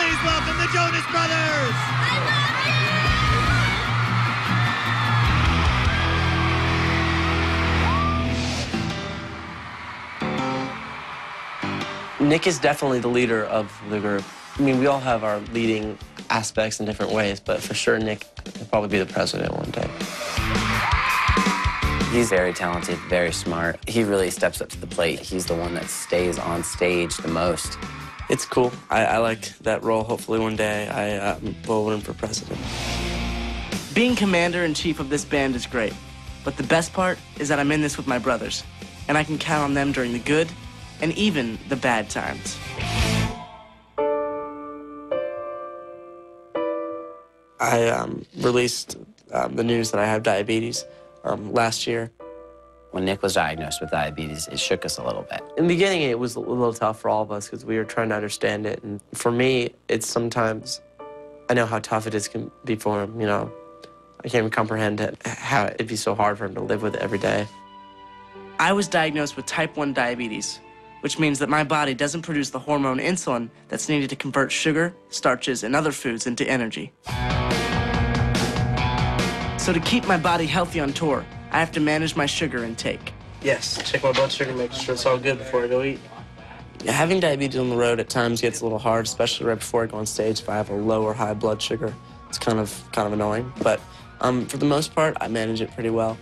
Please welcome the Jonas Brothers! I love you! Nick is definitely the leader of the group. I mean, we all have our leading aspects in different ways, but for sure Nick will probably be the president one day. He's very talented, very smart. He really steps up to the plate. He's the one that stays on stage the most. It's cool. I like that role. Hopefully one day I will run for president. Being commander-in-chief of this band is great, but the best part is that I'm in this with my brothers, and I can count on them during the good and even the bad times. I released the news that I have diabetes last year. When Nick was diagnosed with diabetes, it shook us a little bit. In the beginning, it was a little tough for all of us because we were trying to understand it. And for me, it's sometimes, I know how tough it is can be for him, you know. I can't even comprehend it, how it'd be so hard for him to live with it every day. I was diagnosed with type 1 diabetes, which means that my body doesn't produce the hormone insulin that's needed to convert sugar, starches, and other foods into energy. So to keep my body healthy on tour, I have to manage my sugar intake. Yes, check my blood sugar, make sure it's all good before I go eat. Having diabetes on the road at times gets a little hard, especially right before I go on stage. If I have a low or high blood sugar, it's kind of annoying. But for the most part, I manage it pretty well.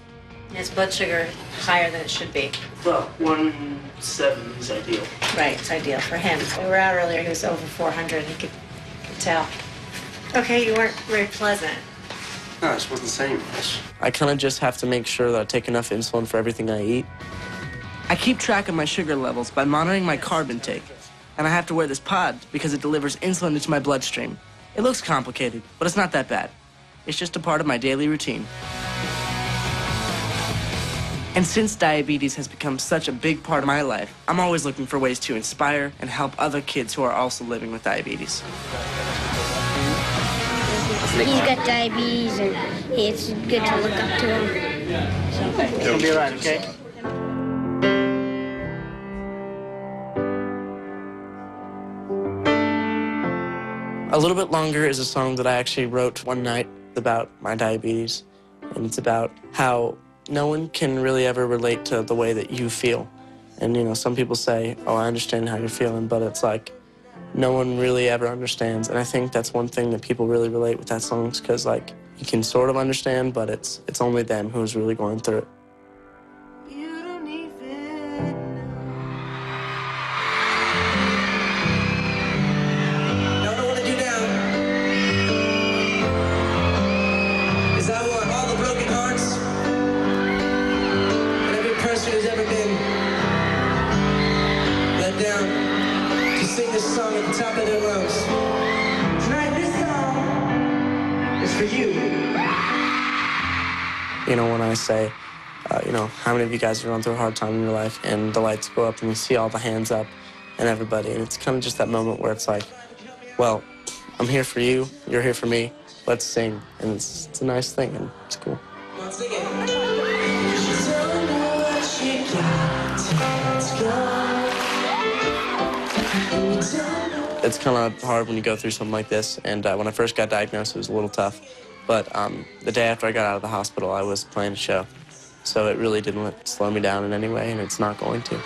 His blood sugar higher than it should be. Well, 170 is ideal. Right, it's ideal for him. We were out earlier, he was over 400, he could tell. Okay, you weren't very pleasant. No, it just wasn't saying much. I kind of just have to make sure that I take enough insulin for everything I eat. I keep track of my sugar levels by monitoring my carb intake, and I have to wear this pod because it delivers insulin into my bloodstream. It looks complicated, but it's not that bad. It's just a part of my daily routine. And since diabetes has become such a big part of my life, I'm always looking for ways to inspire and help other kids who are also living with diabetes. He's got diabetes, and it's good to look up to him. So. It's gonna be all right, okay? A Little Bit Longer is a song that I actually wrote one night about my diabetes. And it's about how no one can really ever relate to the way that you feel. And, you know, some people say, oh, I understand how you're feeling, but it's like, no one really ever understands. And I think that's one thing that people really relate with that song, because, like, you can sort of understand, but it's only them who's really going through it. You don't even know what I want to do now is I want all the broken hearts and every person who's ever been let down to sing this song at the top of their lungs. Tonight, this song is for you. You know, when I say, you know, how many of you guys have gone through a hard time in your life, and the lights go up and you see all the hands up and everybody, and it's kind of just that moment where it's like, well, I'm here for you, you're here for me, let's sing. And it's a nice thing, and it's cool. Come on, sing it. It's kind of hard when you go through something like this, and when I first got diagnosed, it was a little tough. But the day after I got out of the hospital, I was playing a show. So it really didn't slow me down in any way, and it's not going to.